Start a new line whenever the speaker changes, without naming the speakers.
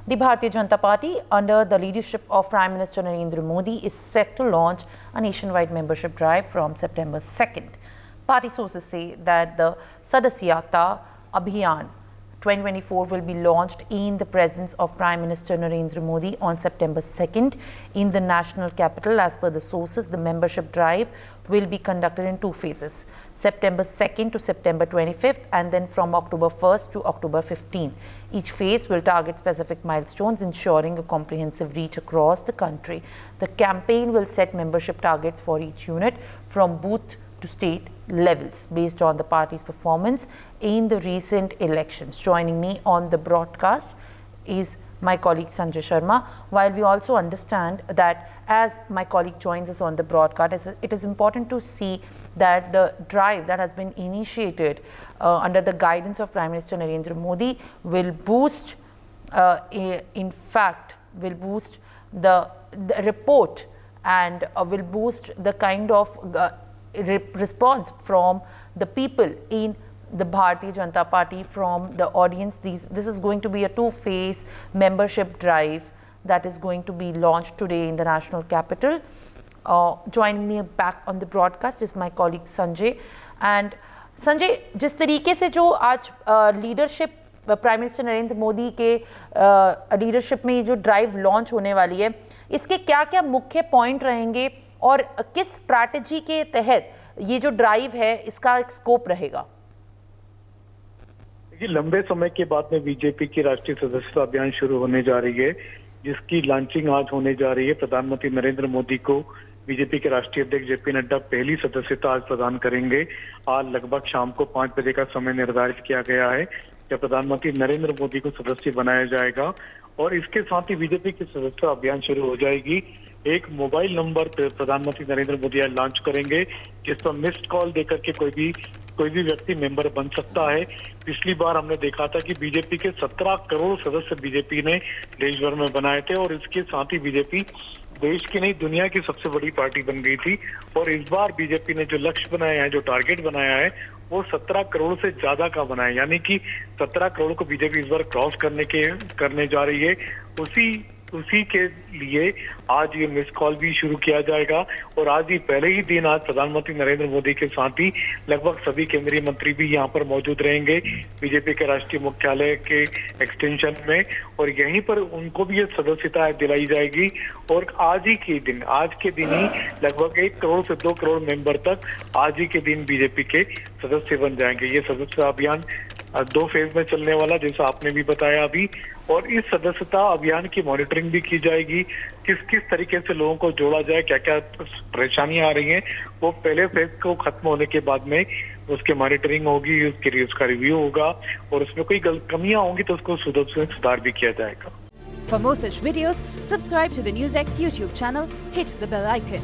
The Bharatiya Janata Party, under the leadership of Prime Minister Narendra Modi, is set to launch a nationwide membership drive from September 2nd. Party sources say that the Sadasyata Abhiyan 2024 will be launched in the presence of Prime Minister Narendra Modi on September 2nd in the national capital. As per the sources, the membership drive will be conducted in two phases, September 2nd to September 25th, and then from October 1st to October 15th. Each phase will target specific milestones, ensuring a comprehensive reach across the country. The campaign will set membership targets for each unit from booth to state levels based on the party's performance in the recent elections. Joining me on the broadcast is my colleague Sanjay Sharma. While we also understand that as my colleague joins us on the broadcast, it is important to see that the drive that has been initiated under the guidance of Prime Minister Narendra Modi will boost, in fact, will boost the report and will boost the kind of response from the people in the Bharatiya Janata Party, from the audience. This is going to be a two-phase membership drive that is going to be launched today in the national capital. Joining me back on the broadcast is my colleague Sanjay. And Sanjay, जिस तरीके से जो आज leadership prime minister Narendra Modi के leadership में ये जो drive launch होने वाली है, इसके क्या क्या मुख्य पॉइंट रहेंगे और किस स्ट्रैटेजी के तहत ये जो ड्राइव है इसका एक स्कोप रहेगा?
देखिए, लंबे समय के बाद में बीजेपी की राष्ट्रीय सदस्यता अभियान शुरू होने जा रही है, जिसकी लॉन्चिंग आज होने जा रही है। प्रधानमंत्री नरेंद्र मोदी को बीजेपी के राष्ट्रीय अध्यक्ष जेपी नड्डा पहली सदस्यता आज प्रदान करेंगे। आज लगभग शाम को 5 बजे का समय निर्धारित किया गया है जब प्रधानमंत्री नरेंद्र मोदी को सदस्य बनाया जाएगा और इसके साथ ही बीजेपी की सदस्यता अभियान शुरू हो जाएगी। एक मोबाइल नंबर प्रधानमंत्री नरेंद्र मोदी आज लॉन्च करेंगे जिस पर मिस्ड कॉल देकर के कोई भी व्यक्ति मेंबर बन सकता है। पिछली बार हमने देखा था कि बीजेपी के 17 करोड़ सदस्य बीजेपी ने देश भर में बनाए थे और इसके साथ ही बीजेपी देश की नहीं दुनिया की सबसे बड़ी पार्टी बन गई थी। और इस बार बीजेपी ने जो लक्ष्य बनाया है, जो टारगेट बनाया है, वो 17 करोड़ से ज्यादा का बनाया है, यानी कि 17 करोड़ को बीजेपी इस बार क्रॉस करने जा रही है। उसी के लिए आज ये मिस कॉल भी शुरू किया जाएगा और आज ही पहले ही दिन आज प्रधानमंत्री नरेंद्र मोदी के साथ ही लगभग सभी केंद्रीय मंत्री भी यहाँ पर मौजूद रहेंगे बीजेपी के राष्ट्रीय मुख्यालय के एक्सटेंशन में, और यहीं पर उनको भी ये सदस्यता दिलाई जाएगी। और आज के दिन ही लगभग 1 करोड़ से 2 करोड़ मेंबर तक आज ही के दिन बीजेपी के सदस्य बन जाएंगे। ये सदस्यता अभियान 2 फेज में चलने वाला, जैसा आपने भी बताया अभी, और इस सदस्यता अभियान की मॉनिटरिंग भी की जाएगी। किस तरीके से लोगों को जोड़ा जाए, क्या क्या परेशानियां आ रही हैं, वो पहले फेज को खत्म होने के बाद में उसकी मॉनिटरिंग होगी, उसका रिव्यू होगा और उसमें कोई कमियां होंगी तो उसको सुधार भी किया जाएगा।
For more such videos, subscribe to the NewsX YouTube channel, hit the bell icon.